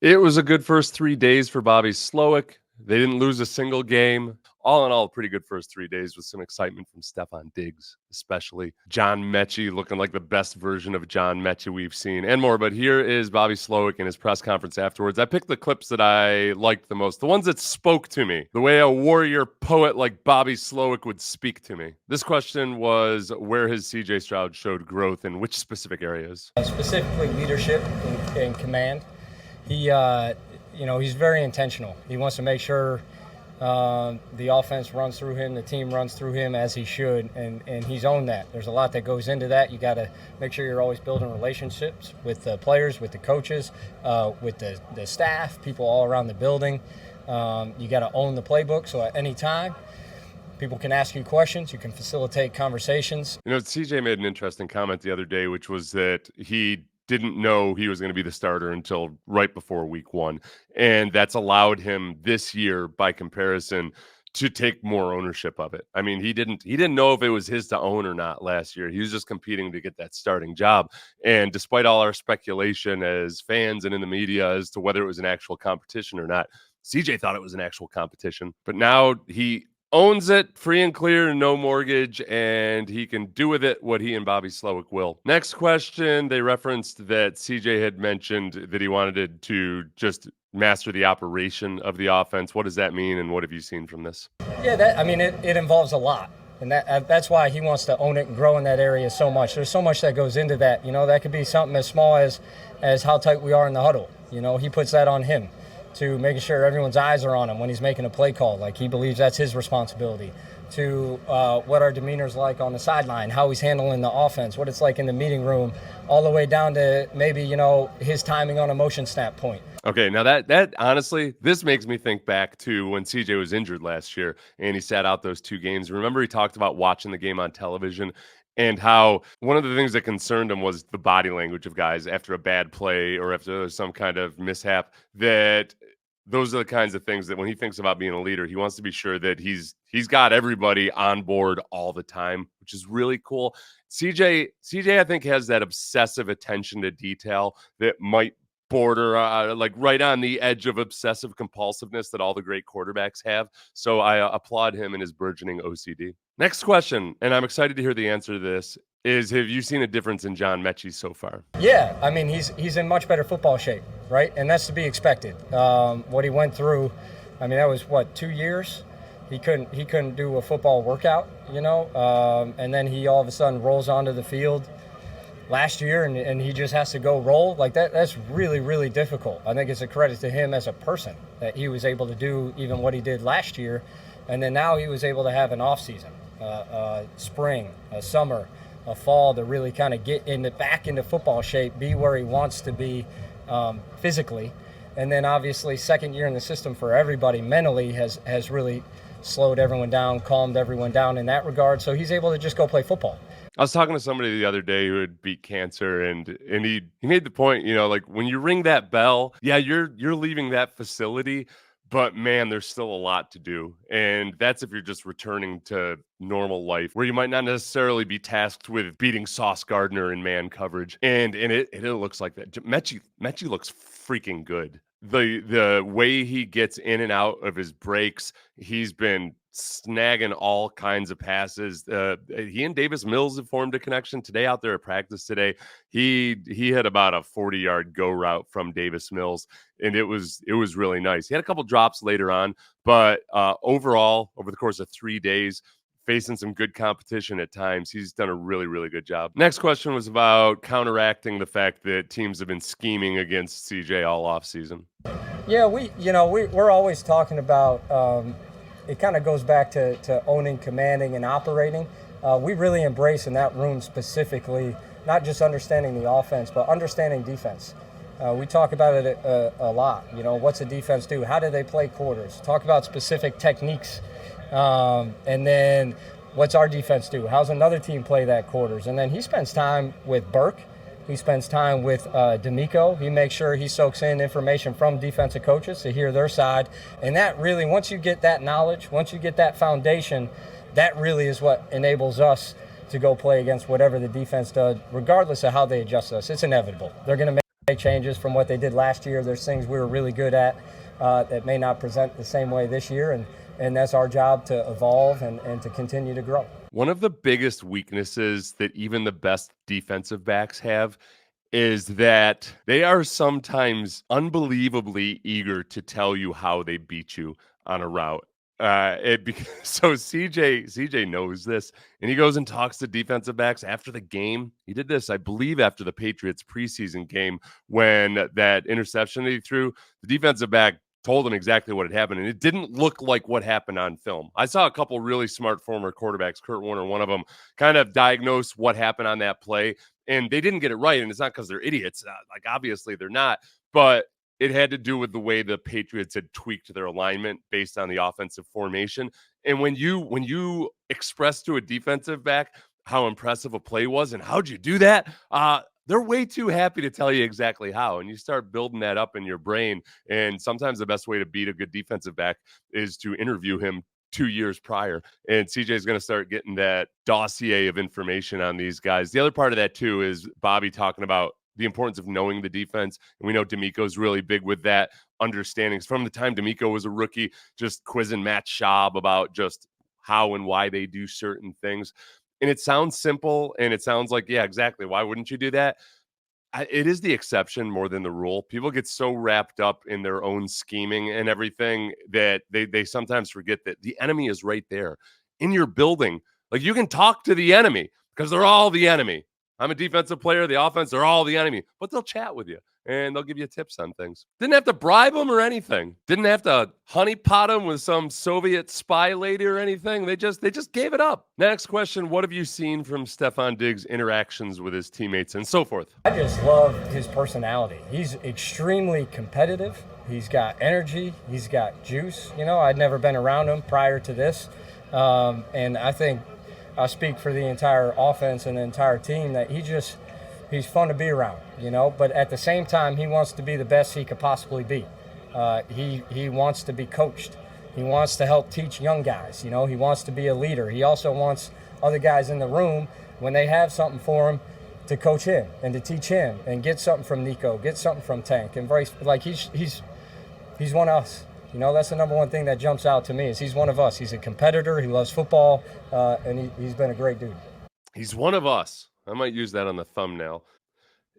It was a good first 3 days for Bobby Slowik. They didn't lose a single game. All in all, a pretty good first 3 days with some excitement from Stephon Diggs, especially. John Mechie looking like the best version of John Mechie we've seen, and more. But here is Bobby Slowik in his press conference afterwards. I picked the clips that I liked the most, the ones that spoke to me, the way a warrior poet like Bobby Slowik would speak to me. This question was where his CJ Stroud showed growth in which specific areas. Specifically leadership and command. He's very intentional. He wants to make sure the offense runs through him, the team runs through him as he should, and he's owned that. There's a lot that goes into that. You got to make sure you're always building relationships with the players, with the coaches, with the staff, people all around the building. You got to own the playbook, so at any time, people can ask you questions. You can facilitate conversations. CJ made an interesting comment the other day, which was that he didn't know he was going to be the starter until right before week 1. And that's allowed him this year, by comparison, to take more ownership of it. I mean, he didn't know if it was his to own or not last year. He was just competing to get that starting job. And despite all our speculation as fans and in the media as to whether it was an actual competition or not, CJ thought it was an actual competition. But now he owns it free and clear, no mortgage, and he can do with it what he and Bobby Slowik will. Next question, they referenced that CJ had mentioned that he wanted to just master the operation of the offense. What does that mean, and what have you seen from this? Yeah, it involves a lot. And that's why he wants to own it and grow in that area so much. There's so much that goes into that. That could be something as small as how tight we are in the huddle. He puts that on him, to making sure everyone's eyes are on him when he's making a play call. Like, he believes that's his responsibility. To what our demeanor's like on the sideline, how he's handling the offense, what it's like in the meeting room, all the way down to maybe, his timing on a motion snap point. Okay, now that honestly, this makes me think back to when CJ was injured last year and he sat out those 2 games. Remember, he talked about watching the game on television and how one of the things that concerned him was the body language of guys after a bad play or after some kind of mishap. That those are the kinds of things that when he thinks about being a leader, he wants to be sure that he's got everybody on board all the time, which is really cool. CJ, I think, has that obsessive attention to detail that might border like right on the edge of obsessive compulsiveness that all the great quarterbacks have. So I applaud him in his burgeoning OCD. Next question, and I'm excited to hear the answer to this, is have you seen a difference in John Mechie so far? Yeah, I mean, he's in much better football shape, right? And that's to be expected. What he went through, I mean, that was 2 years? He couldn't do a football workout, and then he all of a sudden rolls onto the field last year and he just has to go roll like that. That's really, really difficult. I think it's a credit to him as a person that he was able to do even what he did last year. And then now he was able to have an off season, spring, a summer, a fall, to really kind of get back into football shape, be where he wants to be physically. And then obviously second year in the system for everybody mentally has really slowed everyone down, calmed everyone down in that regard. So he's able to just go play football. I was talking to somebody the other day who had beat cancer, and he made the point, like when you ring that bell, yeah, you're leaving that facility, but man, there's still a lot to do. And that's if you're just returning to normal life, where you might not necessarily be tasked with beating Sauce Gardner in man coverage. And it looks like that. Mechie looks freaking good. The way he gets in and out of his breaks, he's been snagging all kinds of passes. He and Davis Mills have formed a connection today out there at practice today. He had about a 40-yard go route from Davis Mills, and it was really nice. He had a couple drops later on, but overall, over the course of 3 days, facing some good competition at times, he's done a really, really good job. Next question was about counteracting the fact that teams have been scheming against CJ all offseason. Yeah, we're always talking about it kind of goes back to owning, commanding, and operating. We really embrace in that room specifically, not just understanding the offense, but understanding defense. We talk about it a lot. What's a defense do? How do they play quarters? Talk about specific techniques. And then what's our defense do? How's another team play that quarters? And then he spends time with Burke. He spends time with D'Amico. He makes sure he soaks in information from defensive coaches to hear their side. And that really, once you get that knowledge, once you get that foundation, that really is what enables us to go play against whatever the defense does, regardless of how they adjust us. It's inevitable. They're going to make changes from what they did last year. There's things we were really good at that may not present the same way this year, and that's our job to evolve and to continue to grow. One of the biggest weaknesses that even the best defensive backs have is that they are sometimes unbelievably eager to tell you how they beat you on a route. So CJ knows this, and he goes and talks to defensive backs after the game. He did this, I believe, after the Patriots preseason game when that interception that he threw. The defensive back told him exactly what had happened, and it didn't look like what happened on film. I saw a couple really smart former quarterbacks, Kurt Warner, one of them, kind of diagnose what happened on that play, and they didn't get it right. And it's not because they're idiots. Like, obviously they're not, but it had to do with the way the Patriots had tweaked their alignment based on the offensive formation. And when you express to a defensive back how impressive a play was and how'd you do that, they're way too happy to tell you exactly how. And you start building that up in your brain. And sometimes the best way to beat a good defensive back is to interview him 2 years prior. And CJ is going to start getting that dossier of information on these guys. The other part of that too is Bobby talking about the importance of knowing the defense. And we know D'Amico's really big with that understanding. From the time D'Amico was a rookie, just quizzing Matt Schaub about just how and why they do certain things. And it sounds simple, and it sounds like, yeah, exactly. Why wouldn't you do that? It is the exception more than the rule. People get so wrapped up in their own scheming and everything that they sometimes forget that the enemy is right there in your building. Like, you can talk to the enemy because they're all the enemy. I'm a defensive player, the offense, they're all the enemy, but they'll chat with you and they'll give you tips on things. Didn't have to bribe them or anything. Didn't have to honeypot them with some Soviet spy lady or anything. They just gave it up. Next question, what have you seen from Stefon Diggs' interactions with his teammates and so forth? I just love his personality. He's extremely competitive. He's got energy. He's got juice. You know, I'd never been around him prior to this. And I think I speak for the entire offense and the entire team that he's fun to be around, you know, but at the same time, he wants to be the best he could possibly be. He wants to be coached. He wants to help teach young guys, you know, he wants to be a leader. He also wants other guys in the room, when they have something for him, to coach him and to teach him and get something from Nico, get something from Tank, and Bryce. Like, he's one of us. You know, that's the number one thing that jumps out to me is he's one of us. He's a competitor. He loves football, and he's been a great dude. He's one of us. I might use that on the thumbnail.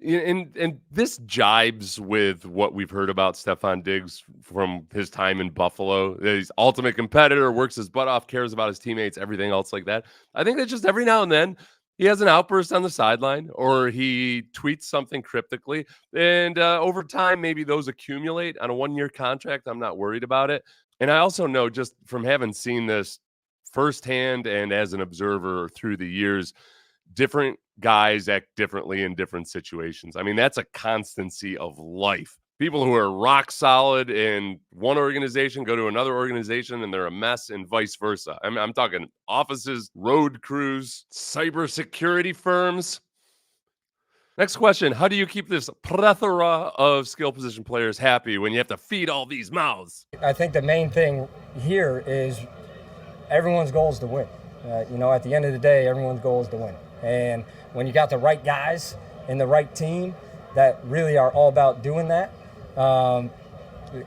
And this jibes with what we've heard about Stefon Diggs from his time in Buffalo. He's ultimate competitor, works his butt off, cares about his teammates, everything else like that. I think that just every now and then he has an outburst on the sideline or he tweets something cryptically. And over time, maybe those accumulate on a 1-year contract. I'm not worried about it. And I also know, just from having seen this firsthand and as an observer through the years, different guys act differently in different situations. I mean, that's a constancy of life. People who are rock solid in one organization go to another organization and they're a mess, and vice versa. I'm talking offices, road crews, cybersecurity firms. Next question. How do you keep this plethora of skill position players happy when you have to feed all these mouths? I think the main thing here is everyone's goal is to win. You know, at the end of the day, everyone's goal is to win. And when you got the right guys and the right team that really are all about doing that,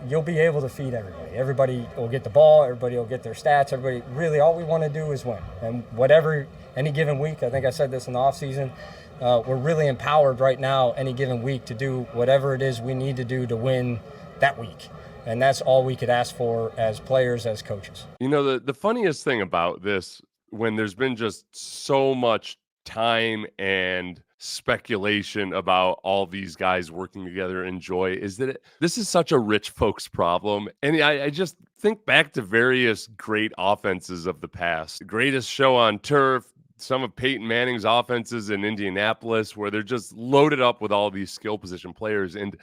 you'll be able to feed everybody. Everybody will get the ball. Everybody will get their stats. Everybody, really, all we want to do is win. And whatever, any given week, I think I said this in the offseason, we're really empowered right now, any given week, to do whatever it is we need to do to win that week. And that's all we could ask for as players, as coaches. You know, the funniest thing about this, when there's been just so much time and speculation about all these guys working together in joy, is that this is such a rich folks problem. And I just think back to various great offenses of the past. The greatest show on turf, some of Peyton Manning's offenses in Indianapolis, where they're just loaded up with all these skill position players. And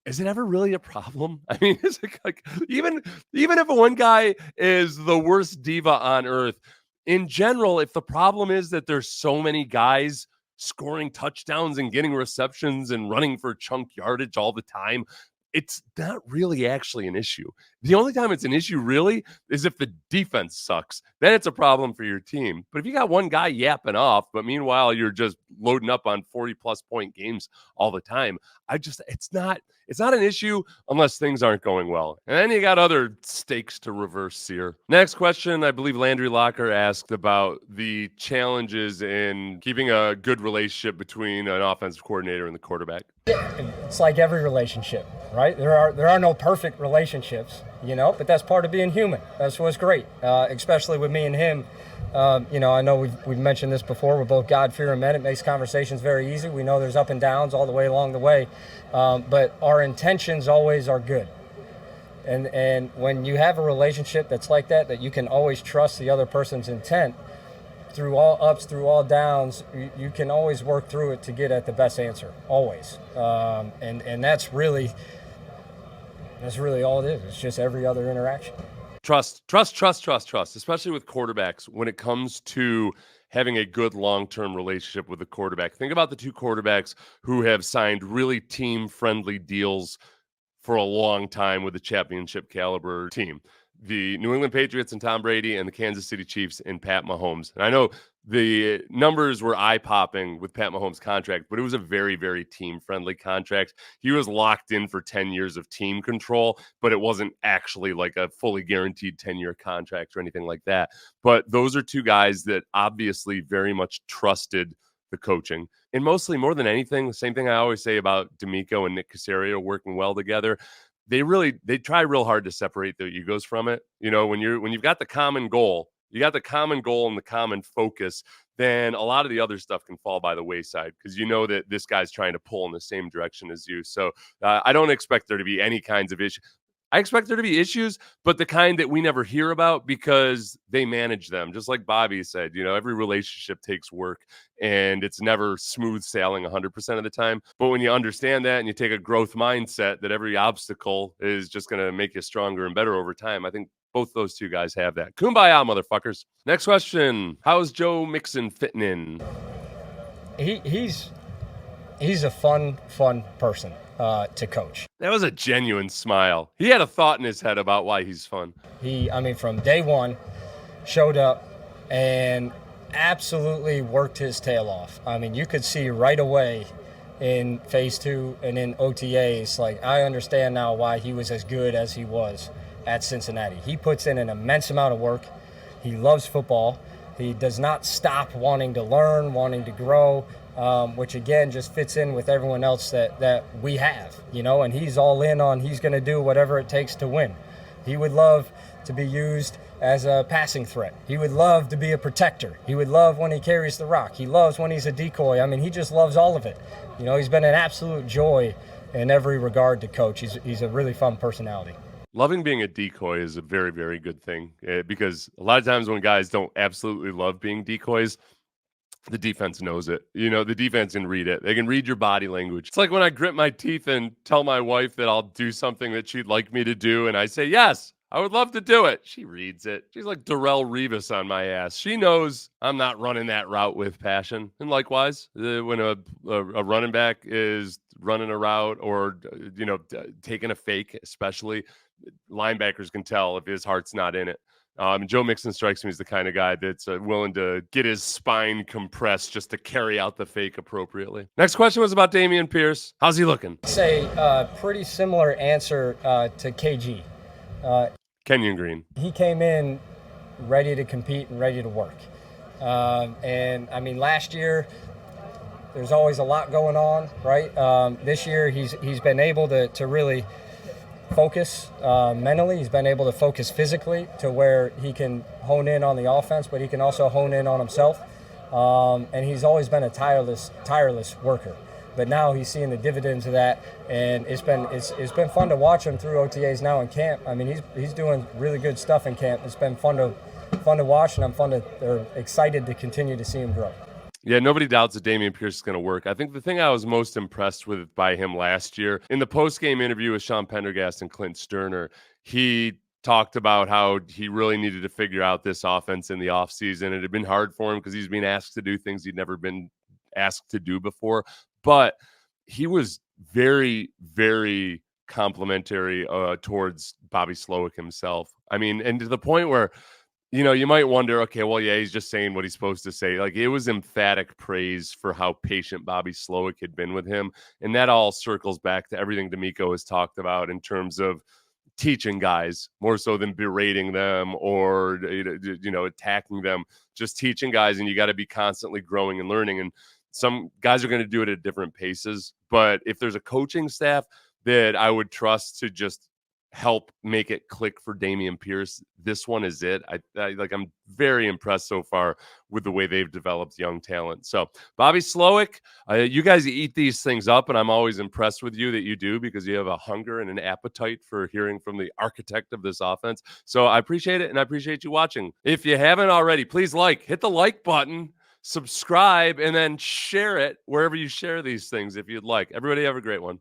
is it ever really a problem? I mean, is it like, even if one guy is the worst diva on earth, in general, if the problem is that there's so many guys scoring touchdowns and getting receptions and running for chunk yardage all the time, it's not really actually an issue. The only time it's an issue really is if the defense sucks. Then it's a problem for your team. But if you got one guy yapping off, but meanwhile you're just loading up on 40+ point games all the time, it's not an issue unless things aren't going well. And then you got other stakes to reverse sear. Next question, I believe Landry Locker asked about the challenges in keeping a good relationship between an offensive coordinator and the quarterback. It's like every relationship, right? There are no perfect relationships, but that's part of being human. That's what's great, especially with me and him. I know we've mentioned this before. We're both God-fearing men. It makes conversations very easy. We know there's up and downs all the way along the way, but our intentions always are good. And when you have a relationship that's like that you can always trust the other person's intent, through all ups, through all downs, you can always work through it to get at the best answer, always. And that's really all it is. It's just every other interaction. Trust, especially with quarterbacks when it comes to having a good long-term relationship with the quarterback. Think about the two quarterbacks who have signed really team-friendly deals for a long time with the championship caliber team. The New England Patriots and Tom Brady, and the Kansas City Chiefs and Pat Mahomes. And I know the numbers were eye-popping with Pat Mahomes' contract, but it was a very, very team-friendly contract. He was locked in for 10 years of team control, but it wasn't actually like a fully guaranteed 10-year contract or anything like that. But those are two guys that obviously very much trusted the coaching. And mostly, more than anything, the same thing I always say about D'Amico and Nick Caserio working well together, they try real hard to separate their egos from it. When you've got the common goal, and the common focus, then a lot of the other stuff can fall by the wayside because you know that this guy's trying to pull in the same direction as you. So I don't expect there to be any kinds of issues. I expect there to be issues, but the kind that we never hear about because they manage them. Just like Bobby said, every relationship takes work and it's never smooth sailing 100% of the time. But when you understand that and you take a growth mindset that every obstacle is just going to make you stronger and better over time, I think both those two guys have that. Kumbaya, motherfuckers. Next question. How's Joe Mixon fitting in? He's a fun person to coach. That was a genuine smile. He had a thought in his head about why he's fun. From day one, showed up and absolutely worked his tail off. You could see right away in phase 2 and in OTAs, I understand now why he was as good as he was at Cincinnati. He puts in an immense amount of work. He loves football. He does not stop wanting to learn, wanting to grow. Which again just fits in with everyone else that we have, and he's all in on he's going to do whatever it takes to win. He would love to be used as a passing threat. He would love to be a protector. He would love when he carries the rock. He loves when he's a decoy. He just loves all of it. He's been an absolute joy in every regard to coach. He's a really fun personality. Loving being a decoy is a very, very good thing because a lot of times when guys don't absolutely love being decoys, the defense knows it. The defense can read it. They can read your body language. It's like when I grit my teeth and tell my wife that I'll do something that she'd like me to do, and I say, yes, I would love to do it. She reads it. She's like Darrelle Revis on my ass. She knows I'm not running that route with passion. And likewise, when a running back is running a route or, taking a fake, especially, linebackers can tell if his heart's not in it. Joe Mixon strikes me as the kind of guy that's willing to get his spine compressed just to carry out the fake appropriately. Next question was about Dameon Pierce. How's he looking? Say pretty similar answer to KG. Kenyon Green. He came in ready to compete and ready to work. Last year, there's always a lot going on, right? This year, he's been able to really focus mentally. He's been able to focus physically to where he can hone in on the offense, but he can also hone in on himself. And he's always been a tireless worker. But now he's seeing the dividends of that, and it's been fun to watch him through OTAs now in camp. He's doing really good stuff in camp. It's been fun to watch, and they're excited to continue to see him grow. Yeah, nobody doubts that Dameon Pierce is going to work. I think the thing I was most impressed with by him last year, in the post-game interview with Sean Pendergast and Clint Sterner, he talked about how he really needed to figure out this offense in the offseason. It had been hard for him because he's been asked to do things he'd never been asked to do before. But he was very, very complimentary towards Bobby Slowik himself. I mean, and to the point where, you might wonder, okay, well, yeah, he's just saying what he's supposed to say. Like, it was emphatic praise for how patient Bobby Slowik had been with him. And that all circles back to everything D'Amico has talked about in terms of teaching guys more so than berating them or, attacking them, just teaching guys. And you got to be constantly growing and learning. And some guys are going to do it at different paces. But if there's a coaching staff that I would trust to just help make it click for Dameon Pierce, this one is it. I'm very impressed so far with the way they've developed young talent. So Bobby Slowik, you guys eat these things up, and I'm always impressed with you that you do, because you have a hunger and an appetite for hearing from the architect of this offense. So I appreciate it, and I appreciate you watching. If you haven't already, please hit the like button, subscribe, and then share it wherever you share these things if you'd like. Everybody have a great one.